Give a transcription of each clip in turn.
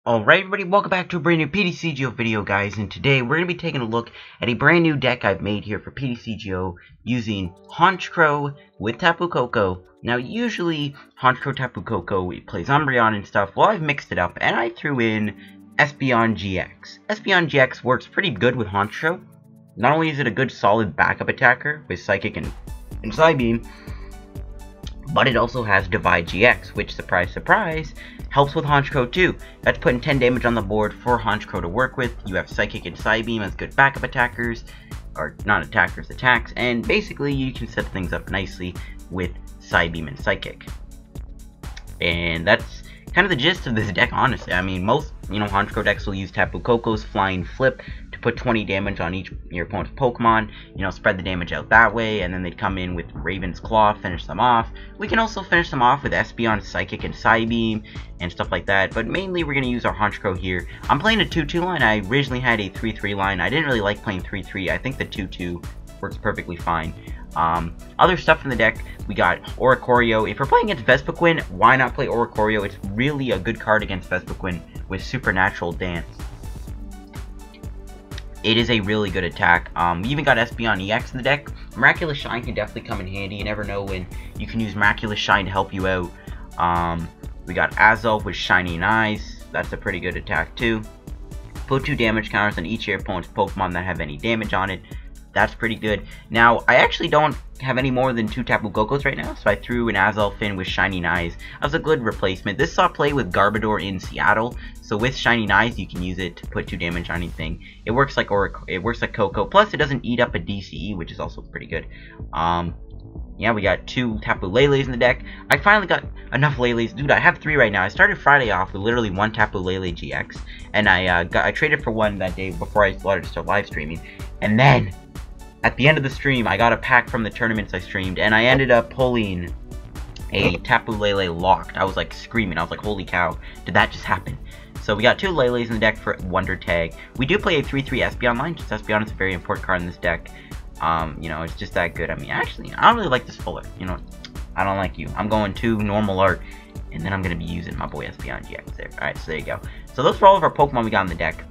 Alright everybody, welcome back to a brand new Ptcgo video, guys, and today we're going to be taking a look at a brand new deck I've made here for Ptcgo using Honchkrow with Tapu Koko. Now usually Honchkrow Tapu Koko plays Umbreon and stuff. Well, I've mixed it up and I threw in Espeon-GX. Espeon-GX works pretty good with Honchkrow. Not only is it a good solid backup attacker with Psychic and Psybeam, but it also has Divide GX, which, surprise surprise, helps with Honchkrow too. That's putting 10 damage on the board for Honchkrow to work with. You have Psychic and Psybeam as good backup attackers, or not attackers, attacks, and basically you can set things up nicely with Psybeam and Psychic. And that's kind of the gist of this deck, honestly. I mean, most, Honchkrow decks will use Tapu Koko's Flying Flip to put 20 damage on each your opponent's Pokemon, spread the damage out that way, and then they'd come in with Raven's Claw, finish them off. We can also finish them off with Espeon, Psychic, and Psybeam, and stuff like that, but mainly we're going to use our Honchkrow here. I'm playing a 2-2 line. I originally had a 3-3 line. I didn't really like playing 3-3. I think the 2-2 works perfectly fine. Other stuff in the deck, we got Oricorio. If we're playing against Vespiquen, why not play Oricorio? It's really a good card against Vespiquen with Supernatural Dance. It is a really good attack. We even got Espeon-EX in the deck. Miraculous Shine can definitely come in handy. You never know when you can use Miraculous Shine to help you out. We got Azelf with Shining Eyes. That's a pretty good attack too. Put 2 damage counters on each of your opponent's Pokemon that have any damage on it. That's pretty good. Now, I actually don't have any more than 2 Tapu Kokos right now, so I threw an Azelf in with Shining Eyes. That was a good replacement. This saw play with Garbodor in Seattle, so with Shining Eyes, you can use it to put 2 damage on anything. It works like Koko, plus it doesn't eat up a DCE, which is also pretty good. Yeah, we got 2 Tapu Lele-s in the deck. I finally got enough Lele's. Dude, I have 3 right now. I started Friday off with literally 1 Tapu Lele-GX, and I traded for 1 that day before I started to start live streaming, and then at the end of the stream, I got a pack from the tournaments I streamed, and I ended up pulling a Tapu Lele locked. I was like screaming. I was like, holy cow, did that just happen? So we got 2 Leles in the deck for Wonder Tag. We do play a 3-3 Espeon line. Just Espeon is a very important card in this deck. It's just that good. I mean, actually, I don't really like this fuller. I don't like you. I'm going 2 normal art, and then I'm going to be using my boy Espeon-GX there. Alright, so there you go. So those are all of our Pokemon we got in the deck.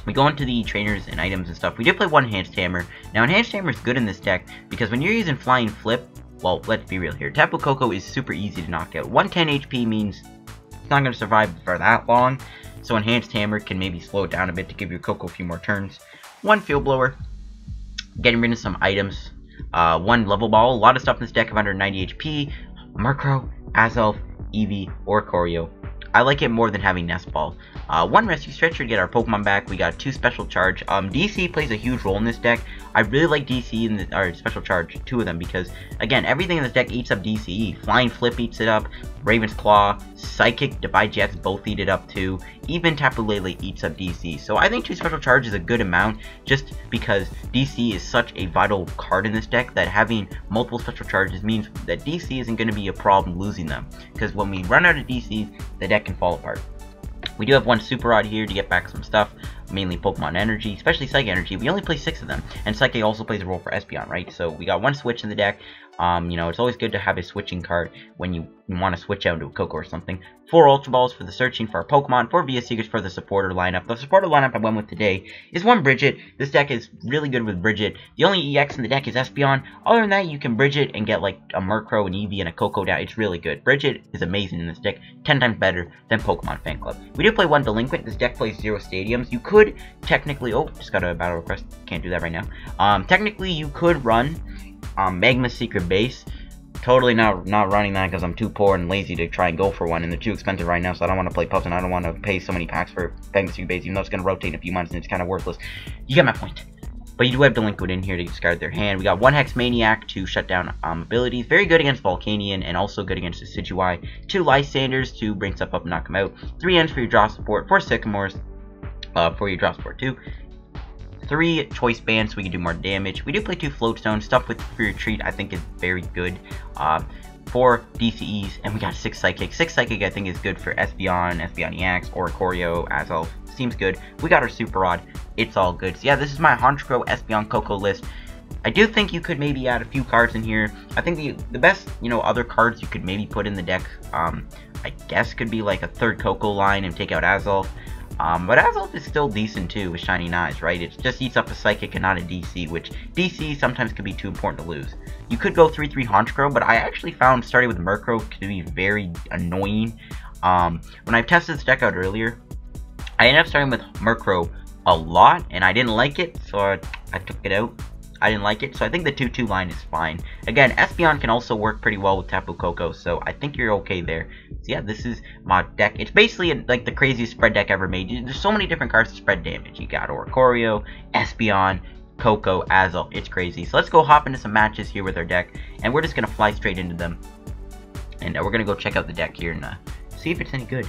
We go into the trainers and items and stuff. We did play 1 Enhanced Hammer. Now, Enhanced Hammer is good in this deck because when you're using Flying Flip, well, let's be real here. Tapu Koko is super easy to knock out. 110 HP means it's not going to survive for that long. So Enhanced Hammer can maybe slow it down a bit to give your Koko a few more turns. 1 Field Blower. Getting rid of some items. 1 Level Ball. A lot of stuff in this deck of under 90 HP. Murkrow, Azelf, Eevee, Oricorio. I like it more than having Nest Ball. 1 Rescue Stretcher to get our Pokemon back. We got 2 Special Charge. DC plays a huge role in this deck. I really like DC in our Special Charge, 2 of them, because, again, everything in this deck eats up DCE. Flying Flip eats it up. Raven's Claw, Psychic, Divide GX both eat it up too. Even Tapu Lele eats up DC. So I think 2 Special Charge is a good amount, just because DC is such a vital card in this deck that having multiple Special Charges means that DC isn't going to be a problem losing them. Because when we run out of DC, the deck can fall apart. We do have 1 Super Rod here to get back some stuff, mainly Pokemon Energy, especially Psychic Energy. We only play 6 of them, and Psychic also plays a role for Espeon, right? So we got 1 switch in the deck. It's always good to have a switching card when you want to switch out into a Koko or something. 4 Ultra Balls for the searching for our Pokemon, 4 VS Seekers for the supporter lineup. The supporter lineup I went with today is 1 Bridget. This deck is really good with Bridget. The only EX in the deck is Espeon. Other than that, you can Bridget and get like a Murkrow, an Eevee, and a Koko down. It's really good. Bridget is amazing in this deck, 10 times better than Pokemon Fan Club. We do play 1 Delinquent. This deck plays 0 Stadiums. You could technically, oh, just got a battle request. Can't do that right now. Technically, you could run Magma Secret Base. Totally not running that because I'm too poor and lazy to try and go for one, and they're too expensive right now, so I don't want to play Pups, and I don't want to pay so many packs for Magma Secret Base, even though it's going to rotate in a few months and it's kind of worthless. You get my point. But you do have Delinquent in here to discard their hand. We got 1 Hex Maniac to shut down abilities. Very good against Volcanion and also good against the Decidueye. 2 Lysandres to bring stuff up and knock them out. 3 Ends for your draw support. 4 Sycamores for your draw support too. 3 Choice Bands so we can do more damage. We do play 2 Floatstone. Stuff with for your treat I think is very good. 4 DCEs, and we got 6 Psychic. 6 Psychic I think is good for Espeon, Espeon-EX, Oricorio, Azelf. Seems good. We got our Super Rod. It's all good. So yeah, this is my Honchkrow Espeon Koko list. I do think you could maybe add a few cards in here. I think the best, other cards you could maybe put in the deck I guess could be like a third Koko line and take out Azelf. But Azelf is still decent too with Shiny Eyes, right? It just eats up a Psychic and not a DC, which DC sometimes could be too important to lose. You could go 3-3 Honchkrow, but I actually found starting with Murkrow to be very annoying. When I tested this deck out earlier, I ended up starting with Murkrow a lot, and I didn't like it, so I took it out. I didn't like it, so I think the 2-2 line is fine. Again, Espeon can also work pretty well with Tapu Koko, so I think you're okay there. So yeah, this is my deck. It's basically like the craziest spread deck ever made. There's so many different cards to spread damage. You got Oricorio, Espeon, Koko, Azelf. It's crazy. So let's go hop into some matches here with our deck, and we're just going to fly straight into them. And we're going to go check out the deck here and see if it's any good.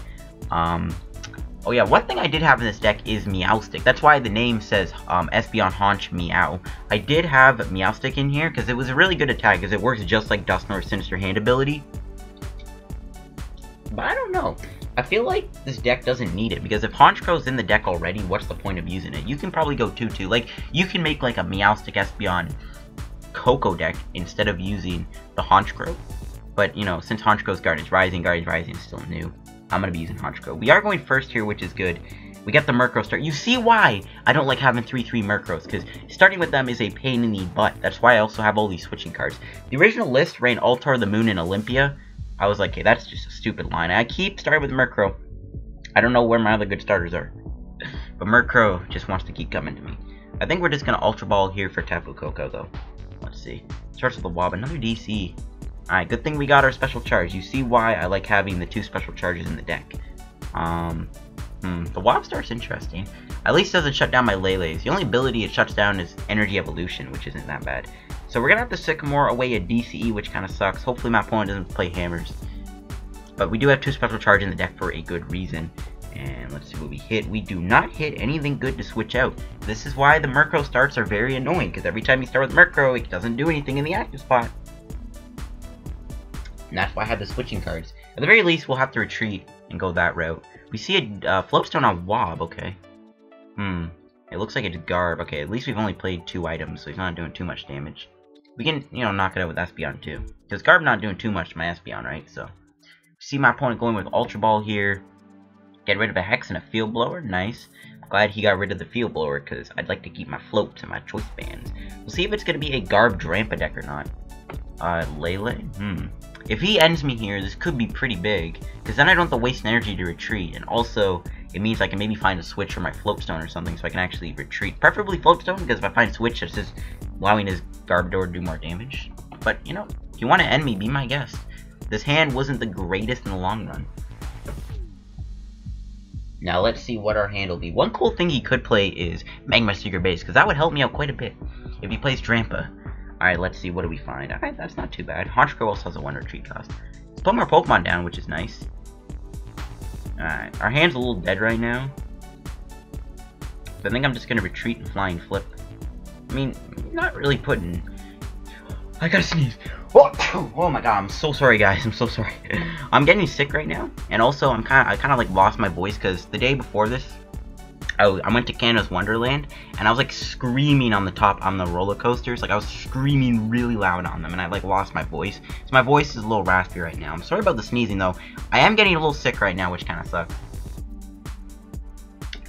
Oh yeah, one thing I did have in this deck is Meowstic. That's why the name says Espeon Haunch Meow. I did have Meowstic in here because it was a really good attack because it works just like Dusknoir's Sinister Hand ability. But I don't know. I feel like this deck doesn't need it because if Honchkrow's in the deck already, what's the point of using it? You can probably go 2-2. Like, you can make like a Meowstic Espeon Koko deck instead of using the Honchkrow. But, you know, since Honchkrow's Guardian's Rising is still new, I'm going to be using Honchkrow. We are going first here, which is good. We got the Murkrow start. You see why I don't like having 3-3 Murkrows, because starting with them is a pain in the butt. That's why I also have all these switching cards. The original list ran Altar, the Moon, and Olympia. I was like, okay, that's just a stupid line. I keep starting with Murkrow. I don't know where my other good starters are. But Murkrow just wants to keep coming to me. I think we're just going to Ultra Ball here for Tapu Koko, though. Let's see. Starts with a Wob. Another DC. Alright, good thing we got our Special Charge. You see why I like having the 2 Special Charges in the deck. The Wob Star's interesting. At least doesn't shut down my Lele's. The only ability it shuts down is Energy Evolution, which isn't that bad. So we're going to have to Sycamore away a DCE, which kind of sucks. Hopefully my opponent doesn't play Hammers. But we do have 2 Special Charge in the deck for a good reason. And let's see what we hit. We do not hit anything good to switch out. This is why the Murkrow starts are very annoying, because every time you start with Murkrow, it doesn't do anything in the active spot. And that's why I had the switching cards. At the very least, we'll have to retreat and go that route. We see a Floatstone on Wob, okay. It looks like it's Garb. Okay, at least we've only played 2 items, so he's not doing too much damage. We can, you know, knock it out with Espeon too. Because Garb not doing too much to my Espeon, right? So, see my opponent going with Ultra Ball here. Get rid of a Hex and a Field Blower. Nice. I'm glad he got rid of the Field Blower, because I'd like to keep my floats and my choice bands. We'll see if it's going to be a Garb Drampa deck or not. Lele? If he ends me here, this could be pretty big, because then I don't have to waste energy to retreat, and also, it means I can maybe find a switch for my Floatstone or something, so I can actually retreat. Preferably Floatstone, because if I find switch, it's just allowing his Garbodor to do more damage. But, you know, if you want to end me, be my guest. This hand wasn't the greatest in the long run. Now, let's see what our hand will be. One cool thing he could play is Magma Secret Base, because that would help me out quite a bit if he plays Drampa. Alright, let's see, what do we find? Alright, that's not too bad. Honchkrow also has a 1 retreat cost. Let's put more Pokemon down, which is nice. Alright, our hand's a little dead right now. So I think I'm just going to retreat and Flying Flip. I mean, not really putting... I gotta sneeze. Oh my god, I'm so sorry guys, I'm so sorry. I'm getting sick right now, and also I kind of like lost my voice, because the day before this, I went to Canada's Wonderland, and I was like screaming on the roller coasters. Like I was screaming really loud on them, and I like lost my voice. So my voice is a little raspy right now. I'm sorry about the sneezing though. I am getting a little sick right now, which kind of sucks.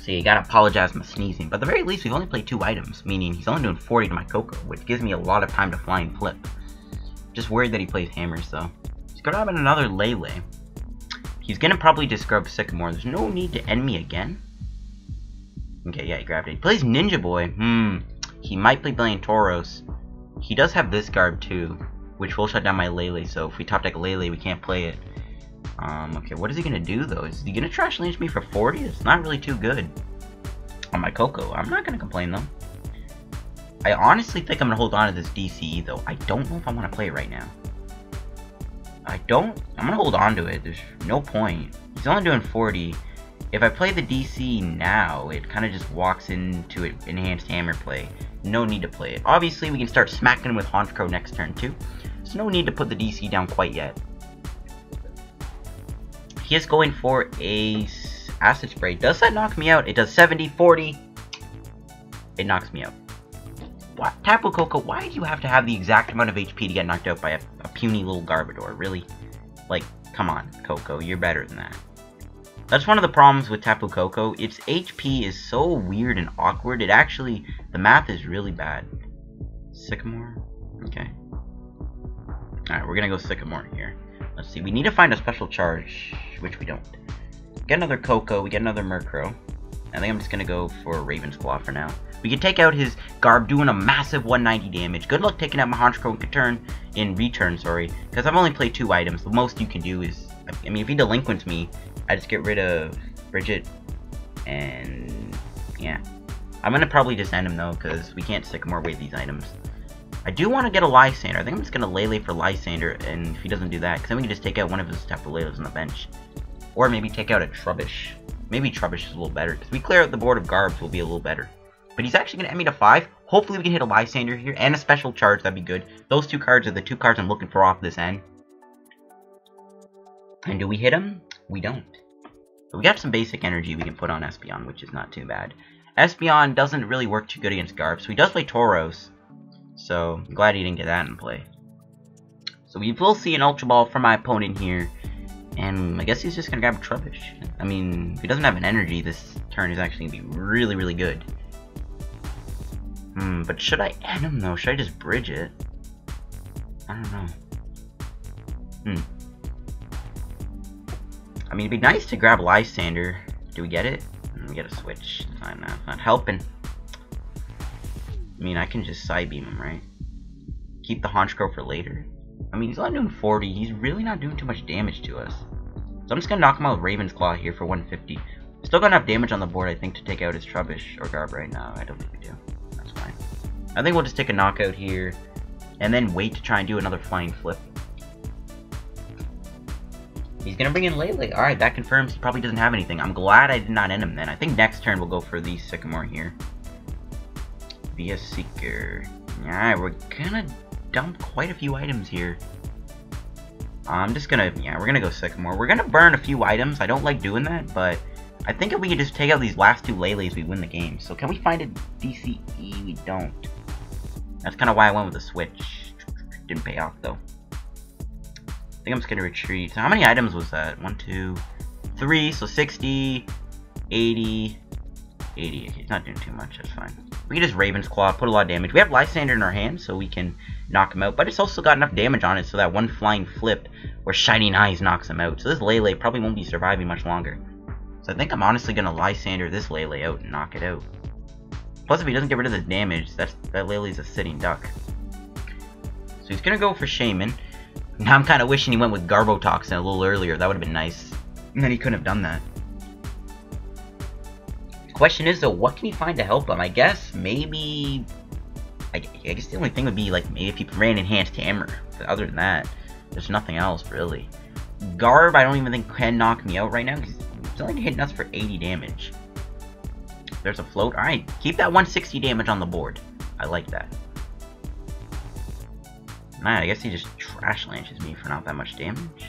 So you gotta apologize for my sneezing. But at the very least, we've only played 2 items, meaning he's only doing 40 to my Koko, which gives me a lot of time to Flying Flip. Just worried that he plays Hammers though. He's gonna have another Lele. He's gonna probably discard Sycamore. There's no need to end me again. Okay, yeah, he grabbed it. He plays Ninja Boy. He might play Billion Tauros. He does have this Garb too, which will shut down my Lele, so if we top deck Lele, we can't play it. Okay, what is he gonna do though? Is he gonna trash lynch me for 40? It's not really too good on my Koko. I'm not gonna complain though. I honestly think I'm gonna hold on to this DCE though. I don't know if I want to play it right now. I'm gonna hold on to it. There's no point. He's only doing 40. If I play the DC now, it kind of just walks into an enhanced hammer play. No need to play it. Obviously, we can start smacking with Honchkrow next turn too. There's no need to put the DC down quite yet. He is going for a Acid Spray. Does that knock me out? It does 70, 40. It knocks me out. What? Tapu Koko, why do you have to have the exact amount of HP to get knocked out by a puny little Garbodor? Really? Like, Come on, Koko, you're better than that. That's one of the problems with Tapu Koko. Its HP is so weird and awkward. It actually, the math is really bad. Sycamore? Okay. Alright, we're gonna go Sycamore here. Let's see, we need to find a special charge, which we don't. Get another Koko, we get another Murkrow. I think I'm just gonna go for Raven's Claw for now. We can take out his Garb, doing a massive 190 damage. Good luck taking out my Honchkrow in return, because I've only played 2 items. The most you can do is, I mean, if he delinquents me, I just get rid of Bridget, and yeah. I'm gonna probably just end him though, because we can't Sycamore away these items. I do want to get a Lysandre. I think I'm just gonna Lele for Lysandre, and if he doesn't do that, because then we can just take out one of his Tapu Leles on the bench. Or maybe take out a Trubbish. Maybe Trubbish is a little better, because we clear out the board of Garbs will be a little better. But he's actually going to end me to 5. Hopefully we can hit a Lysandre here, and a Special Charge, that'd be good. Those 2 cards are the 2 cards I'm looking for off this end. And do we hit him? We don't. But we got some basic energy we can put on Espeon, which is not too bad. Espeon doesn't really work too good against Garb, so he does play Tauros. So, I'm glad he didn't get that in play. So we will see an Ultra Ball from my opponent here. And I guess he's just going to grab a Trubbish. I mean, if he doesn't have an energy, this turn is actually going to be really, really good. But should I end him though? Should I just bridge it? I don't know. I mean, it'd be nice to grab Lysandre. Do we get it? We get a switch. Not helping. I mean, I can just side beam him, right? Keep the Honchkrow for later. I mean, he's only doing 40. He's really not doing too much damage to us. So I'm just gonna knock him out with Raven's Claw here for 150. Still got enough damage on the board, I think, to take out his Trubbish or Garb right now. I don't think we do. That's fine. I think we'll just take a knockout here, and then wait to try and do another flying flip. He's gonna bring in Lele. Alright, that confirms he probably doesn't have anything. I'm glad I did not end him then. I think next turn we'll go for the Sycamore here. Via Seeker. Alright, we're gonna dump quite a few items here. I'm just gonna, yeah, we're gonna go Sycamore. We're gonna burn a few items. I don't like doing that, but I think if we could just take out these last 2 Leles, we win the game. So can we find a DCE? We don't. That's kind of why I went with the switch. Didn't pay off though. I think I'm just gonna retreat. So how many items was that? 1, 2, 3. So 60, 80, 80. Okay, it's not doing too much. That's fine. We can just Raven's Claw, put a lot of damage. We have Lysandre in our hand, so we can knock him out. But it's also got enough damage on it so that one flying flip where Shining Eyes knocks him out. So this Lele probably won't be surviving much longer. So I think I'm honestly going to Lysandre this Lele out and knock it out. Plus, if he doesn't get rid of the damage, that Lele's a sitting duck. So he's going to go for Shaman. Now I'm kind of wishing he went with Garbotoxin a little earlier. That would have been nice. And then he couldn't have done that. Question is though, what can he find to help him? I guess maybe, I guess the only thing would be like maybe if he ran Enhanced Hammer. But other than that, there's nothing else really. Garb I don't even think can knock me out right now because he's only hitting us for 80 damage. There's a float. Alright, keep that 160 damage on the board. I like that. Man, I guess he just trash lances me for not that much damage.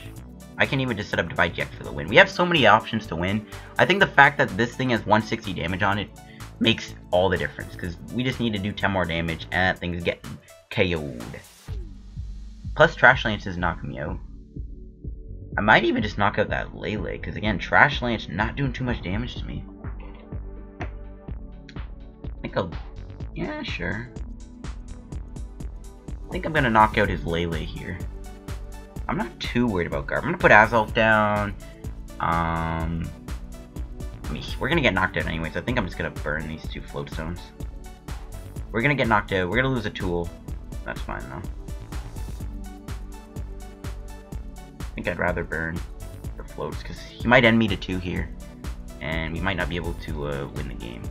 I can even just set up Divide Jet for the win. We have so many options to win. I think the fact that this thing has 160 damage on it makes all the difference. Because we just need to do 10 more damage and that thing's getting KO'd. Plus Trash Lance is knocking me out. I might even just knock out that Lele. Because again, Trash Lance not doing too much damage to me. I think I'll... yeah, sure. I think I'm going to knock out his Lele here. I'm not too worried about Garb. I'm going to put Azelf down. I mean, we're going to get knocked out anyways. I think I'm just going to burn these 2 float stones. We're going to get knocked out. We're going to lose a tool. That's fine, though. I think I'd rather burn the floats, because he might end me to 2 here. And we might not be able to win the game.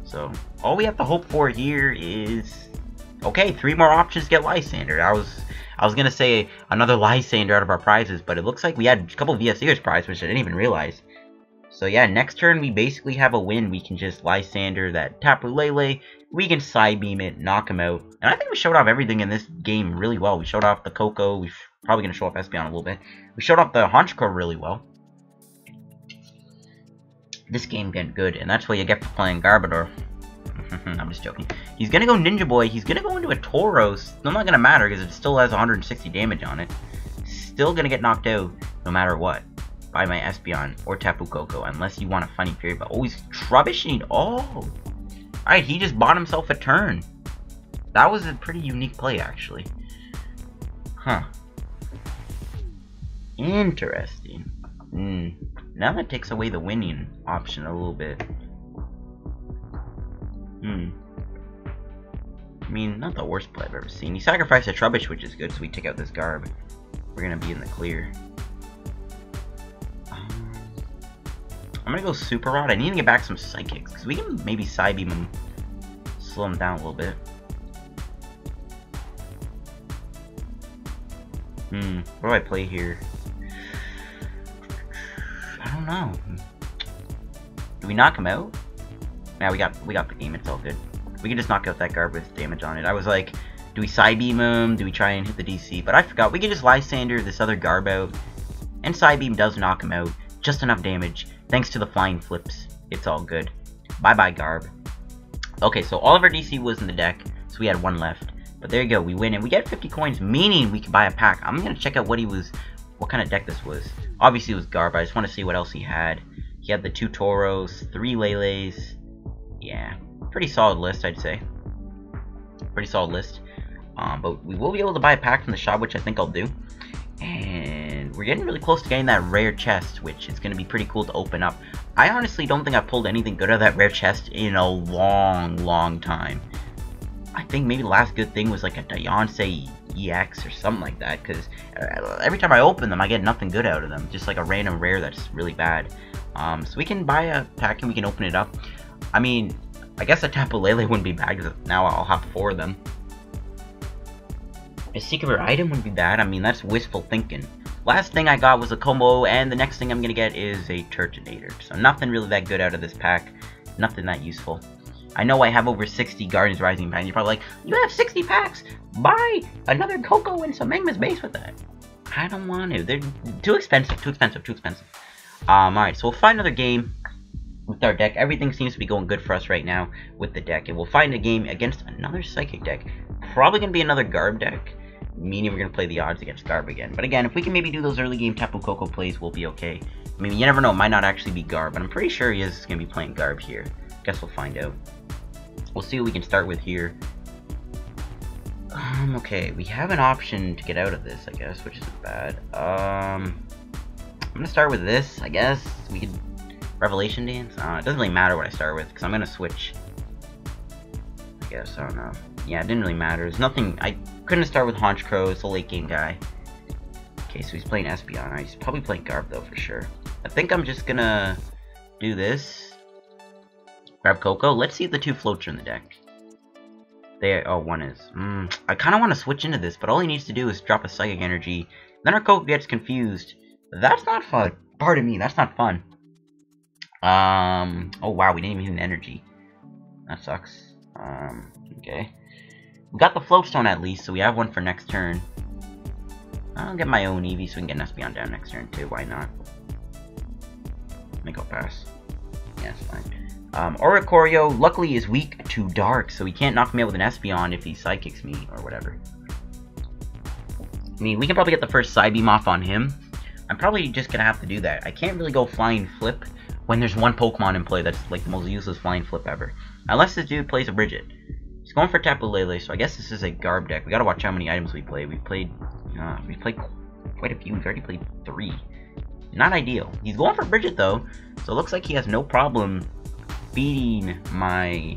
So, all we have to hope for here is... okay, 3 more options to get Lysandre. I was gonna say another Lysandre out of our prizes, but it looks like we had a couple of VSEers prize, which I didn't even realize. So yeah, next turn we basically have a win. We can just Lysandre that Tapu Lele, we can side beam it, knock him out. And I think we showed off everything in this game really well. We showed off the Koko, we're probably gonna show off Espeon a little bit. We showed off the Honchkrow really well. This game getting good, and that's what you get for playing Garbodor. I'm just joking. He's gonna go Ninja Boy. He's gonna go into a Tauros. Still not gonna matter because it still has 160 damage on it. still gonna get knocked out no matter what by my Espeon or Tapu Koko, unless you want a funny period. But always troubleshooting. Oh, alright, he just bought himself a turn. That was a pretty unique play, actually. Huh. Interesting. Now that takes away the winning option a little bit. I mean, not the worst play I've ever seen. He sacrificed a Trubbish, which is good, so we take out this Garb. We're gonna be in the clear. I'm gonna go Super Rod. I need to get back some Psychics, because we can maybe Psybeam him, slow him down a little bit. What do I play here? I don't know. Do we knock him out? Yeah, we got the game. It's all good. We can just knock out that Garb with damage on it. I was like, do we Psybeam him? Do we try and hit the DC? But I forgot. We can just Lysandre this other Garb out. And Psybeam does knock him out. Just enough damage. Thanks to the flying flips. It's all good. Bye-bye, Garb. Okay, so all of our DC was in the deck. So we had one left. But there you go. We win. And we get 50 coins, meaning we can buy a pack. I'm going to check out what kind of deck this was. Obviously, it was Garb. I just want to see what else he had. He had the 2 Tauros, 3 Leles. Yeah. Pretty solid list, I'd say. Pretty solid list. But we will be able to buy a pack from the shop, which I think I'll do. And we're getting really close to getting that rare chest, which is going to be pretty cool to open up. I honestly don't think I've pulled anything good out of that rare chest in a long time. I think maybe the last good thing was like a Deontay EX or something like that, because every time I open them, I get nothing good out of them. Just like a random rare that's really bad. So we can buy a pack and we can open it up. I mean, I guess a Tapu Lele wouldn't be bad, because now I'll have 4 of them. A secret item wouldn't be bad. I mean, that's wishful thinking. Last thing I got was a combo, and the next thing I'm going to get is a Turtonator. So nothing really that good out of this pack. Nothing that useful. I know I have over 60 Guardians Rising packs. You're probably like, you have 60 packs! Buy another Koko and some Magma's Base with that. I don't want to. They're too expensive, too expensive. Alright, so we'll find another game with our deck. Everything seems to be going good for us right now with the deck. And we'll find a game against another Psychic deck. Probably going to be another Garb deck. Meaning we're going to play the odds against Garb again. But again, if we can maybe do those early game Tapu Koko plays, we'll be okay. I mean, you never know. It might not actually be Garb. But I'm pretty sure he is going to be playing Garb here. Guess we'll find out. We'll see what we can start with here. Okay, we have an option to get out of this, I guess, which isn't bad. I'm gonna start with this, I guess. We could Revelation Dance. It doesn't really matter what I start with, because I'm gonna switch. I guess, I don't know. Yeah, it didn't really matter. There's nothing. I couldn't start with Honchkrow. It's a late game guy. Okay, so he's playing Espeon. He's probably playing Garb though, for sure. I think I'm just gonna do this. Grab Koko. Let's see if the 2 floats are in the deck. Oh, 1 is. I kind of want to switch into this, but all he needs to do is drop a Psychic Energy. Then our Koko gets confused. That's not fun. Pardon me, that's not fun. Oh wow, we didn't even hit an energy. That sucks. Okay. We got the Floatstone at least, so we have one for next turn. I'll get my own Eevee so we can get an Espeon down next turn too. Why not? I think I'll pass. Yeah, it's fine. Oricorio, luckily, is weak to Dark, so he can't knock me out with an Espeon if he Psychics me, or whatever. I mean, we can probably get the first Psybeam off on him. I'm probably just gonna have to do that. I can't really go Flying Flip when there's one Pokemon in play that's like the most useless Flying Flip ever. Unless this dude plays a Bridget. He's going for Tapu Lele, so I guess this is a Garb deck. We gotta watch how many items we play. We've played quite a few. We've already played 3. Not ideal. He's going for Bridget, though, so it looks like he has no problem beating my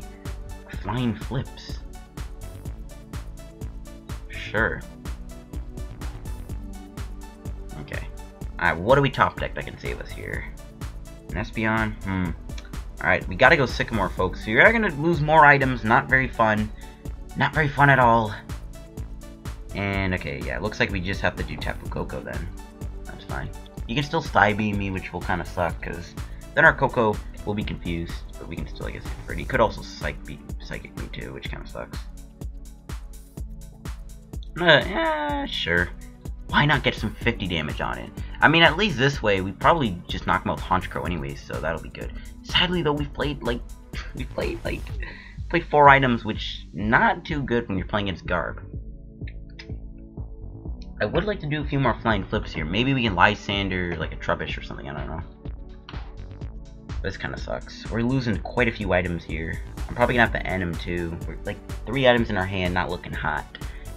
Flying Flips. Sure. Okay. Alright, what do we top deck that can save us here? An Espeon? Alright, we gotta go Sycamore, folks. So you're gonna lose more items. Not very fun. Not very fun at all. And, okay, yeah, looks like we just have to do Tapu Koko then. That's fine. You can still Psybeam me, which will kind of suck, because then our Koko will be confused. But we can still, I guess, get for it. He could also Psychic me too, which kind of sucks. Yeah, sure. Why not get some 50 damage on it? I mean, at least this way, we probably just knock him out with Honchkrow anyways, so that'll be good. Sadly, though, we've played 4 items, which not too good when you're playing against Garb. I would like to do a few more flying flips here. Maybe we can Lysandre like a Trubbish or something, I don't know. This kind of sucks. We're losing quite a few items here. I'm probably gonna have to end him too. We're like 3 items in our hand, not looking hot.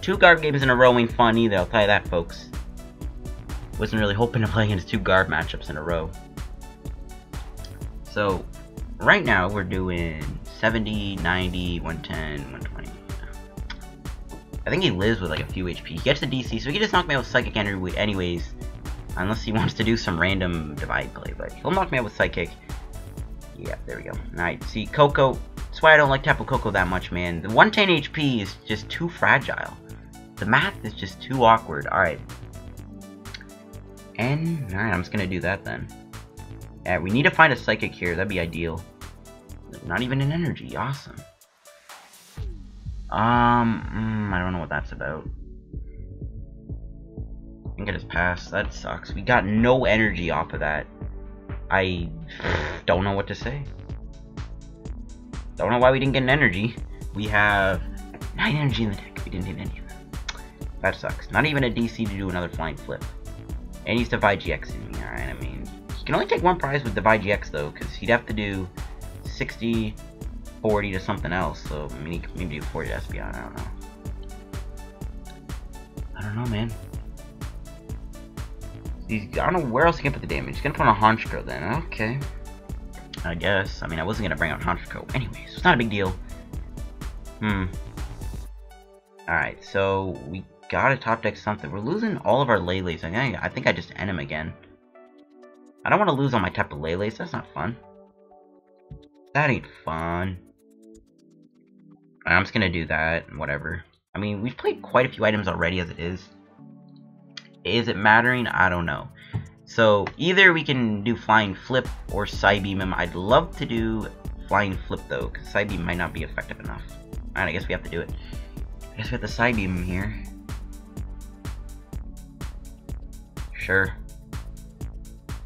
2 Garb games in a row ain't fun either, I'll tell you that, folks. Wasn't really hoping to play against 2 Garb matchups in a row. So, right now we're doing 70, 90, 110, 120. I think he lives with like a few HP. He gets the DC, so he can just knock me out with Psychic Energy anyways. Unless he wants to do some random divide play, but he'll knock me out with Psychic. Yeah, there we go. Alright, see, Koko. That's why I don't like Tapu Koko that much, man. The 110 HP is just too fragile. The math is just too awkward. Alright. And, alright, I'm just gonna do that then. Yeah, we need to find a Psychic here. That'd be ideal. Not even an energy. Awesome. I don't know what that's about. I think I just passed. That sucks. We got no energy off of that. I don't know what to say. Don't know why we didn't get an energy. We have 9 energy in the deck. We didn't get any of them. That sucks. Not even a DC to do another flying flip. And he's Divide GX in me. Alright, I mean, he can only take 1 prize with Divide GX though, because he'd have to do 60, 40 to something else. So, I mean, he could maybe do 40 to Espeon. I don't know. I don't know, man. I don't know where else he can put the damage. He's gonna put on a Honchkrow then. Okay. I guess. I mean, I wasn't gonna bring out Honchkrow anyways. So it's not a big deal. Alright, so we gotta top deck something. We're losing all of our Lele's. I think I just end him again. I don't want to lose all my Tapu Lele's. That's not fun. That ain't fun. I'm just gonna do that. Whatever. I mean, we've played quite a few items already as it is. Is it mattering? I don't know. So, either we can do Flying Flip or Psybeam him. I'd love to do Flying Flip though, because Psybeam might not be effective enough. Alright, I guess we have to do it. I guess we have to Psybeam him here. Sure.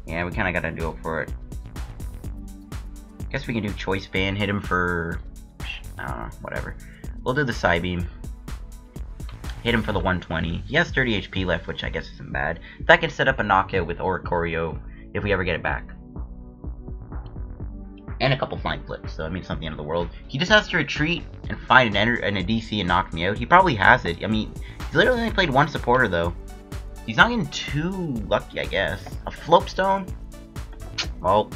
Yeah, we kinda gotta go for it. Guess we can do Choice Band, hit him for... I don't know, whatever. We'll do the Psybeam. Hit him for the 120. He has 30 HP left, which I guess isn't bad. That can set up a knockout with Oricorio if we ever get it back. And a couple flying flips, so I mean, it's not the end of the world. He just has to retreat and find a DC and knock me out. He probably has it. I mean, he's literally only played 1 supporter, though. He's not getting too lucky, I guess. A Flopestone? Well,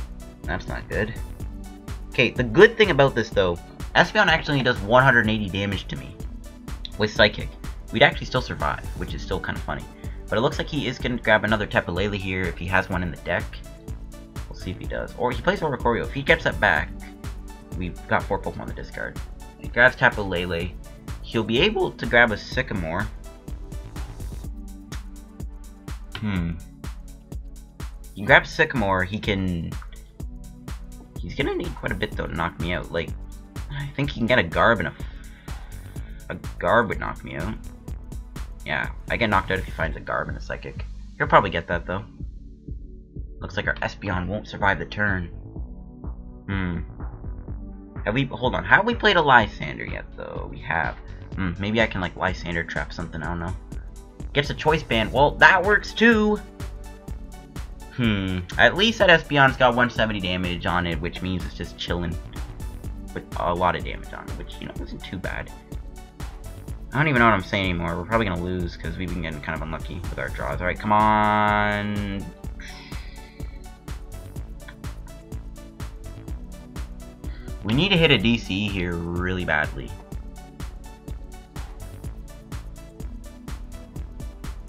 that's not good. Okay, the good thing about this, though, Espeon actually does 180 damage to me with Psychic. We'd actually still survive, which is still kind of funny. But it looks like he is going to grab another Tapu Lele here if he has one in the deck. We'll see if he does. Or he plays Oricorio. If he gets that back, we've got 4 Pokemon to discard. He grabs Tapu Lele. He'll be able to grab a Sycamore. He can grab Sycamore. He can... He's going to need quite a bit, though, to knock me out. Like, I think he can get a Garb and a Garb would knock me out. Yeah, I get knocked out if he finds a Garb and a Psychic. He'll probably get that, though. Looks like our Espeon won't survive the turn. Have we... Hold on. Have we played a Lysandre yet, though? We have. Maybe I can, like, Lysandre trap something. I don't know. Gets a Choice Band. Well, that works, too! At least that Espeon's got 170 damage on it, which means it's just chilling. With a lot of damage on it, which, you know, isn't too bad. I don't even know what I'm saying anymore. We're probably gonna lose because we've been getting kind of unlucky with our draws. Alright, come on. We need to hit a DC here really badly.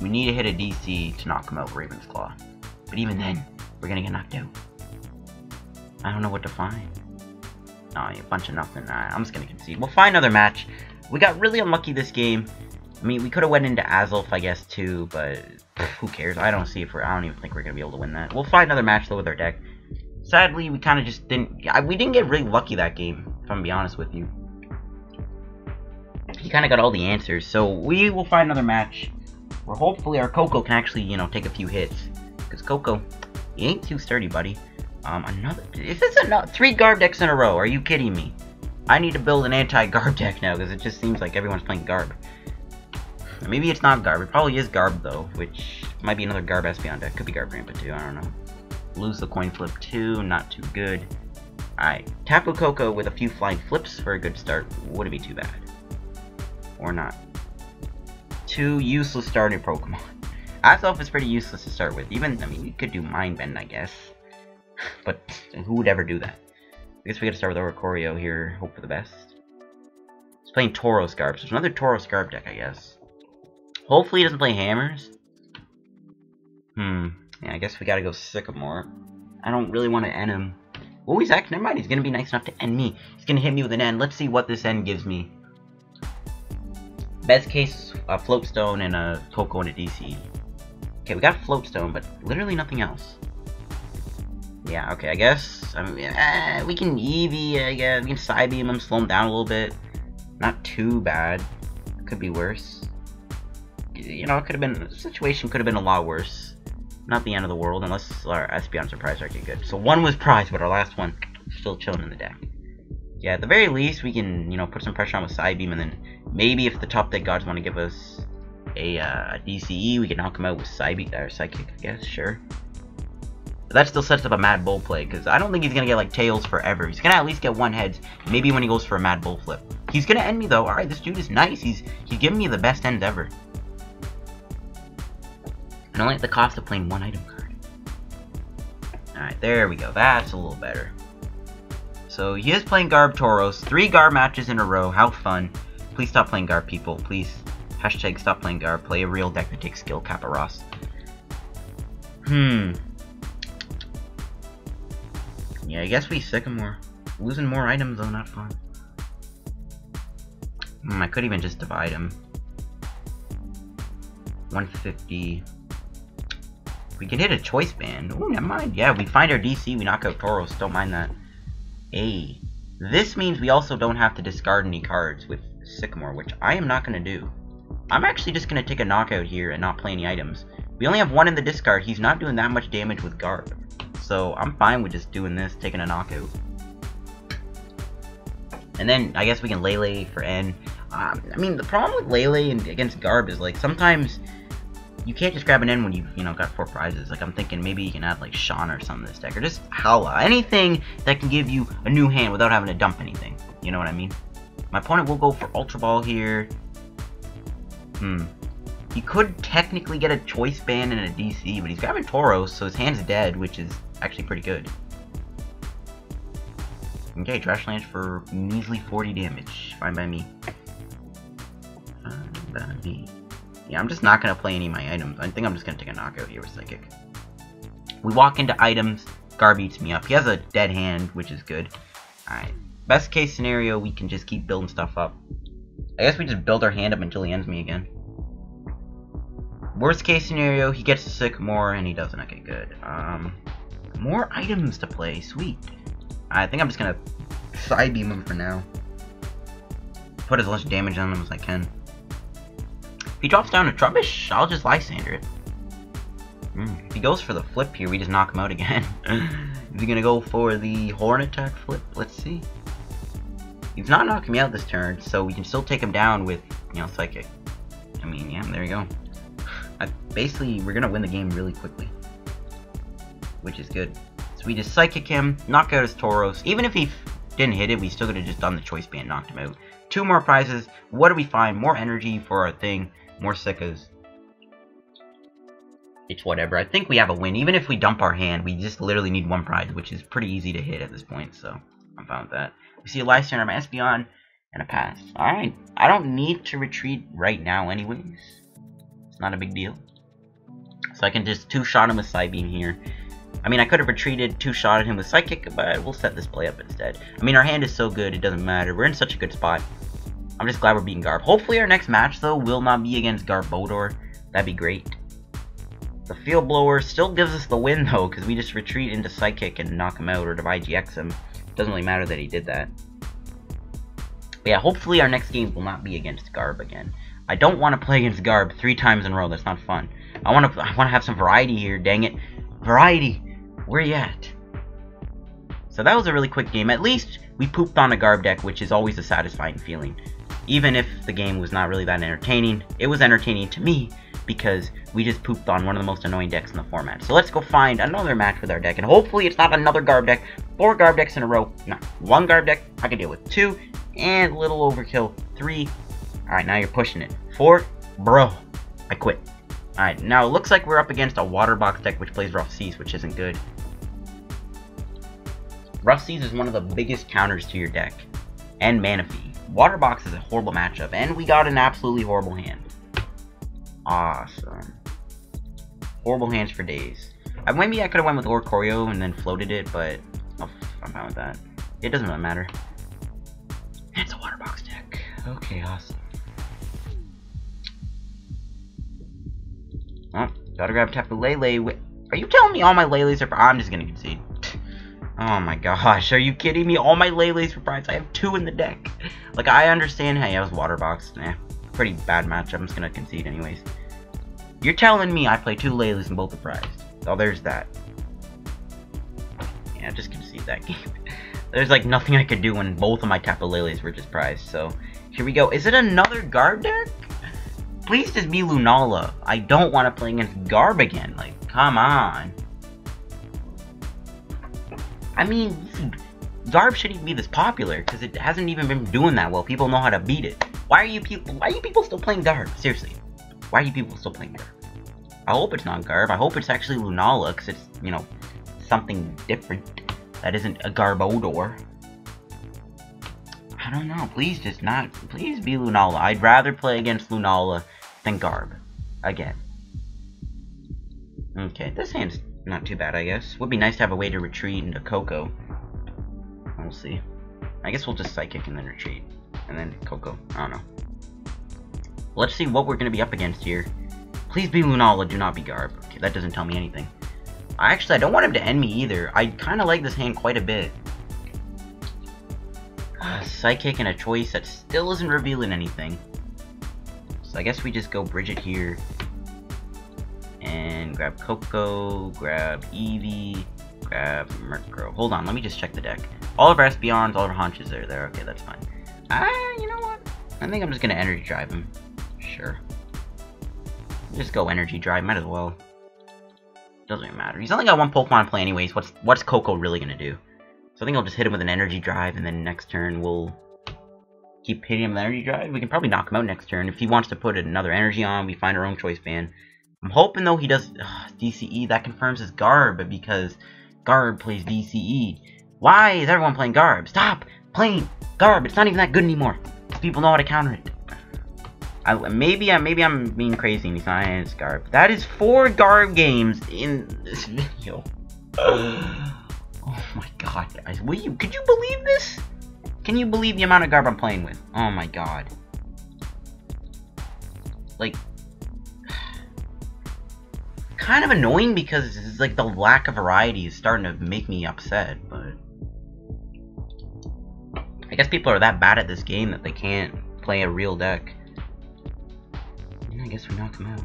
We need to hit a DC to knock him out with Raven's Claw. But even then, we're gonna get knocked out. I don't know what to find. Oh, a bunch of nothing. I'm just gonna concede. We'll find another match. We got really unlucky this game. I mean, we could have went into Azelf, I guess, too, but who cares? I don't even think we're gonna be able to win that. We'll find another match though with our deck. Sadly, we kind of just didn't. We didn't get really lucky that game, if I'm gonna be honest with you. He kind of got all the answers, so we will find another match where hopefully our Koko can actually, you know, take a few hits. Because Koko, he ain't too sturdy, buddy. Is this 3 Garb decks in a row? Are you kidding me? I need to build an anti-Garb deck now, because it just seems like everyone's playing Garb. Maybe it's not Garb. It probably is Garb, though, which might be another Garb Espeon deck. Could be Garb Grandpa, too. I don't know. Lose the coin flip, too. Not too good. Alright. Tapu Koko with a few flying flips for a good start. Wouldn't be too bad. Or not. 2 useless starting Pokemon. Azelf is pretty useless to start with. Even, I mean, you could do Mind Bend, I guess. But who would ever do that? I guess we gotta start with Oricorio here. Hope for the best. He's playing Tauros Garb, so it's another Tauros Garb deck, I guess. Hopefully he doesn't play Hammers. Yeah, I guess we gotta go Sycamore. I don't really want to end him. Oh, he's actually, never mind, he's gonna be nice enough to end me. He's gonna hit me with an end. Let's see what this end gives me. Best case, a Float Stone and a Koko and a DC. Okay, we got Float Stone, but literally nothing else. Yeah, okay, I guess. I mean, we can Eevee, I guess. We can Psybeam him, slow him down a little bit. Not too bad. Could be worse. You know, it could have been, the situation could have been a lot worse. Not the end of the world, unless our Espeon surprise are good. So one was prized, but our last one still chilling in the deck. Yeah, at the very least, we can, you know, put some pressure on with Psybeam, and then maybe if the top deck gods want to give us a DCE, we can knock him out with Psybeam, or Psychic, I guess, sure. But that still sets up a Mad Bull play, because I don't think he's going to get, like, Tails forever. He's going to at least get 1 Heads, maybe when he goes for a Mad Bull flip. He's going to end me, though. Alright, this dude is nice. He's giving me the best ends ever. And only at the cost of playing 1 item card. Alright, there we go. That's a little better. So, he is playing Garb Tauros. 3 Garb matches in a row. How fun. Please stop playing Garb, people. Please. Hashtag stop playing Garb. Play a real deck that takes skill, Kappa Ross. Yeah, I guess we Sycamore. Losing more items, though, not fun. I could even just divide him. 150. We can hit a Choice Band. Oh, never mind. Yeah, we find our DC, we knock out Tauros. Don't mind that. Hey. This means we also don't have to discard any cards with Sycamore, which I am not going to do. I'm actually just going to take a knockout here and not play any items. We only have 1 in the discard. He's not doing that much damage with Garb. So I'm fine with just doing this, taking a knockout. And then I guess we can Lele for N. I mean, the problem with Lele against Garb is, like, sometimes you can't just grab an N when you've, you know, got 4 prizes. Like, I'm thinking maybe you can add, like, Shauna or something to this deck. Or just Howla. Anything that can give you a new hand without having to dump anything. You know what I mean? My opponent will go for Ultra Ball here. He could technically get a Choice Band and a DC, but he's grabbing Tauros, so his hand's dead, which is actually pretty good. Okay, Trash Lance for measly 40 damage. Fine by me. Fine by me. Yeah, I'm just not going to play any of my items. I think I'm just going to take a knockout here with Psychic. We walk into items, Garb eats me up. He has a dead hand, which is good. Alright. Best case scenario, we can just keep building stuff up. I guess we just build our hand up until he ends me again. Worst case scenario, he gets the Sycamore and he doesn't. Okay, good. More items to play. Sweet. I think I'm just gonna Psybeam him for now. Put as much damage on him as I can. If he drops down to Trubbish, I'll just Lysandre it. If he goes for the flip here, we just knock him out again. Is he gonna go for the Horn Attack flip? Let's see. He's not knocking me out this turn, so we can still take him down with, you know, Psychic. I mean, yeah, there you go. Basically, we're gonna win the game really quickly, which is good. So we just Psychic him, knock out his Tauros. Even if he didn't hit it, we still could have just done the Choice Band, knocked him out. 2 more prizes. What do we find? More energy for our thing. More Sickas. It's whatever. I think we have a win. Even if we dump our hand, we just literally need 1 prize, which is pretty easy to hit at this point. So I'm fine with that. We see a Lysandre on my Espeon and a pass. Alright. I don't need to retreat right now anyways. It's not a big deal. So I can just 2-shot him with Psybeam here. I mean, I could have retreated, 2-shotted him with Psychic, but we'll set this play up instead. I mean, our hand is so good, it doesn't matter. We're in such a good spot. I'm just glad we're beating Garb. Hopefully our next match, though, will not be against Garbodor. That'd be great. The Field Blower still gives us the win, though, because we just retreat into Psychic and knock him out or Divide GX him. Doesn't really matter that he did that. But yeah, hopefully our next game will not be against Garb again. I don't want to play against Garb 3 times in a row. That's not fun. I want to have some variety here. Dang it, variety. Where you at? So that was a really quick game. At least we pooped on a Garb deck, which is always a satisfying feeling. Even if the game was not really that entertaining, it was entertaining to me because we just pooped on one of the most annoying decks in the format. So let's go find another match with our deck, and hopefully it's not another Garb deck. 4 Garb decks in a row. No, 1 Garb deck, I can deal with 2, and a little overkill, 3. Alright, now you're pushing it. 4, bro, I quit. Alright, now it looks like we're up against a Water Box deck which plays Rough Seas, which isn't good. Rough Seas is one of the biggest counters to your deck, and Mana Fee. Water Box is a horrible matchup, and we got an absolutely horrible hand. Awesome. Horrible hands for days. Maybe I could have went with Oricorio and then floated it, but oh, I'm fine with that. It doesn't really matter. It's a Water Box deck. Okay, awesome. Oh, gotta grab Tapu Lele. Are you telling me all my Leles are... I'm just gonna concede. Oh my gosh, are you kidding me? All my Leles for prize. I have 2 in the deck. Like, I understand, hey, I was Water Box. Pretty bad matchup. I'm just gonna concede anyways. You're telling me I play 2 Leles and both are prized. Oh, there's that. Yeah, just concede that game. There's like nothing I could do when both of my Tapu Leles were just prized. So, here we go. Is it another Garb deck? Please just be Lunala. I don't want to play against Garb again. Like, come on. I mean, Garb shouldn't even be this popular because it hasn't even been doing that well. People know how to beat it. Why are you people still playing Garb? Seriously. Why are you people still playing Garb? I hope it's not Garb. I hope it's actually Lunala because it's, you know, something different that isn't a Garbodor. I don't know. Please just not. Please be Lunala. I'd rather play against Lunala than Garb. Again. Okay, this hand's not too bad, I guess. Would be nice to have a way to retreat into Koko. We'll see. I guess we'll just Psychic and then retreat. And then Koko. I don't know. Let's see what we're going to be up against here. Please be Lunala, do not be Garb. Okay, that doesn't tell me anything. I don't want him to end me either. I kind of like this hand quite a bit. Psychic and a choice that still isn't revealing anything. So I guess we just go Bridget here. And grab Koko, grab Eevee, grab Murkrow. Hold on, let me just check the deck. All of our Espeons, all of our Honches are there. Okay, that's fine. You know what? I think I'm just gonna Energy Drive him. Sure. Just go Energy Drive, might as well. Doesn't even matter. He's only got 1 Pokemon in play anyways. What's Koko really gonna do? So I think I'll just hit him with an Energy Drive, and then next turn we'll keep hitting him with Energy Drive. We can probably knock him out next turn. If he wants to put another Energy on, we find our own choice band. I'm hoping, though, he does DCE. That confirms his Garb, because Garb plays DCE. Why is everyone playing Garb? Stop playing Garb. It's not even that good anymore. People know how to counter it. Maybe I'm being crazy and he's not in his Garb. That is 4 Garb games in this video. Oh my god, guys. Could you believe this? Can you believe the amount of Garb I'm playing with? Oh my god. Like, kind of annoying because it's like the lack of variety is starting to make me upset, but I guess people are that bad at this game that they can't play a real deck. I guess we knock him out.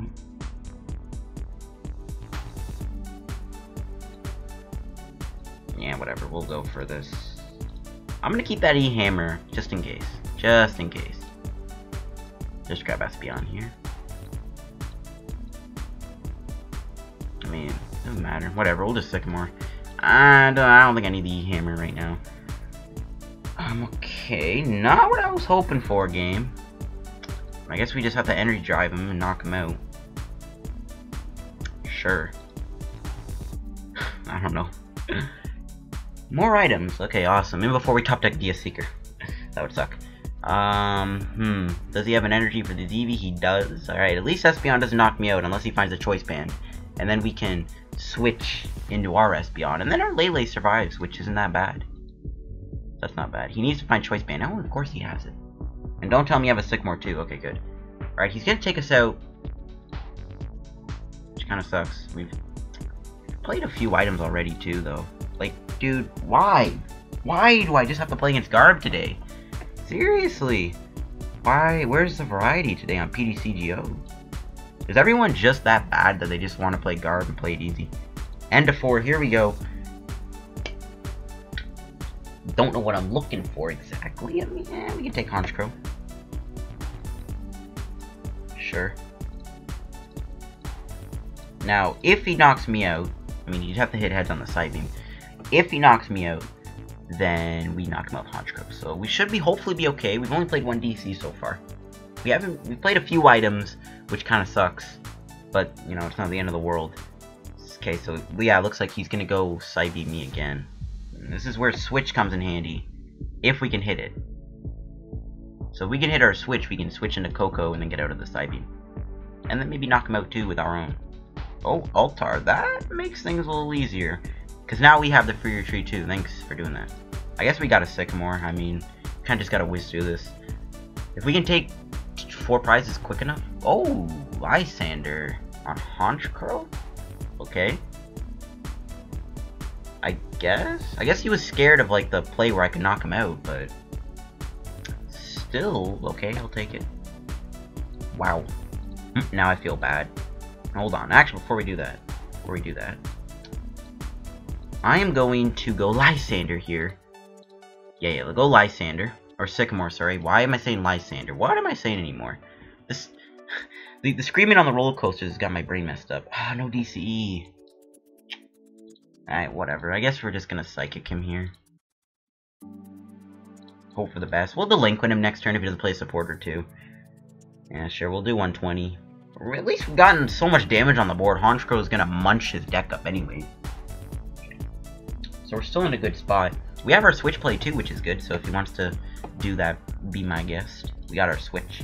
Yeah, whatever, we'll go for this. I'm gonna keep that E-Hammer just in case. Just in case. Just grab Espeon here. I mean, doesn't matter. Whatever, we'll just Sycamore. I don't think I need the E-Hammer right now. Okay, not what I was hoping for, game. I guess we just have to Energy Drive him and knock him out. Sure. I don't know. More items. Okay, awesome. Maybe before we top deck DS Seeker. That would suck. Does he have an energy for the Eevee? He does. Alright, at least Espeon doesn't knock me out unless he finds a choice band. And then we can switch into our Espeon. And then our Lele survives, which isn't that bad. That's not bad. He needs to find choice band. Oh, of course he has it. And don't tell me you have a Sycamore too. Okay, good. Alright, he's gonna take us out. Which kind of sucks. We've played a few items already too, though. Like, dude, why? Why do I just have to play against Garb today? Seriously. Why? Where's the variety today on Ptcgo? Is everyone just that bad that they just want to play Garb and play it easy? End of 4, here we go. Don't know what I'm looking for exactly. I mean, we can take Honchkrow. sure. Now, if he knocks me out, I mean, you'd have to hit heads on the side beam. If he knocks me out, then we knock him out with Honchkrow. So we should hopefully be okay. We've only played one DC so far. We played a few items, which kind of sucks. But, you know, it's not the end of the world. Okay, so, yeah, it looks like he's going to go side beam me again. And this is where switch comes in handy. If we can hit it. So if we can hit our switch, we can switch into Koko and then get out of the side beam. And then maybe knock him out too with our own. Oh, Altar. That makes things a little easier. Because now we have the free retreat too. Thanks for doing that. I guess we got a Sycamore. I mean, kind of just got to whiz through this. If we can take 4 prizes quick enough. Oh, Lysandre on Honchkrow? Okay. I guess he was scared of like the play where I could knock him out, but still, okay, I'll take it. Wow. Now I feel bad. Hold on. Actually, before we do that, I am going to go Lysandre here. Yeah, we'll go Lysandre. Or Sycamore, sorry. Why am I saying Lysandre? What am I saying anymore? This... the screaming on the roller coaster has got my brain messed up. Ah, no DCE. Alright, whatever. I guess we're just gonna Psychic him here. Hope for the best. We'll delinquent him next turn if he doesn't play a supporter too. Yeah, sure, we'll do 120. At least we've gotten so much damage on the board. Honchkrow is gonna munch his deck up anyway. So we're still in a good spot. We have our switch play too, which is good. So if he wants to do that, be my guest. We got our switch.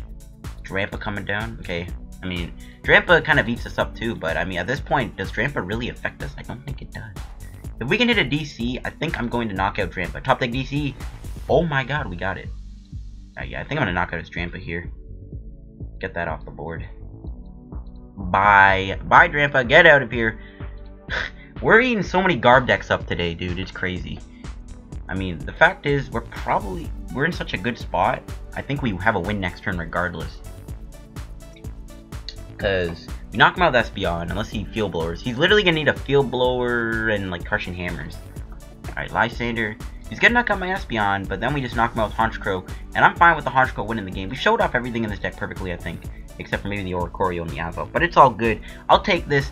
Drampa coming down. Okay. I mean, Drampa kind of eats us up too, but I mean, at this point, does Drampa really affect us? I don't think it does. If we can hit a DC, I think I'm going to knock out Drampa. Top deck DC. Oh my god, we got it. Yeah, I think I'm going to knock out his Drampa here. Get that off the board. Bye. Bye, Drampa. Get out of here. We're eating so many Garb decks up today, dude. It's crazy. I mean, the fact is, we're in such a good spot. I think we have a win next turn regardless. Because we knock him out with Espeon, unless he Field Blowers. He's literally going to need a Field Blower and, like, Crushing Hammers. Alright, Lysandre. He's going to knock out my Espeon, but then we just knock him out with Honchkrow. And I'm fine with the Honchkrow winning the game. We showed off everything in this deck perfectly, I think. Except for maybe the Oricorio and the Azelf. But it's all good. I'll take this.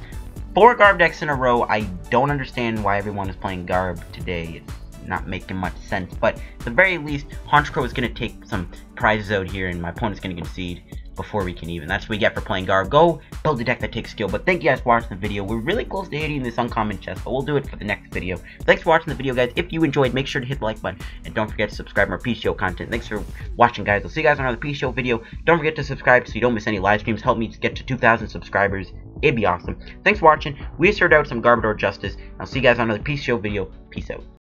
4 Garb decks in a row. I don't understand why everyone is playing Garb today. It's not making much sense. But at the very least, Honchkrow is going to take some prizes out here. And my opponent's going to concede before we can even. That's what we get for playing Garb. Go build a deck that takes skill. But thank you guys for watching the video. We're really close to hitting this uncommon chest, but we'll do it for the next video. Thanks for watching the video, guys. If you enjoyed, make sure to hit the like button. And don't forget to subscribe to our Ptcgo content. Thanks for watching, guys. I'll see you guys on another Ptcgo video. Don't forget to subscribe so you don't miss any live streams. Help me get to 2,000 subscribers. It'd be awesome. Thanks for watching. We served out some Garbodor justice. I'll see you guys on another Ptcgo video. Peace out.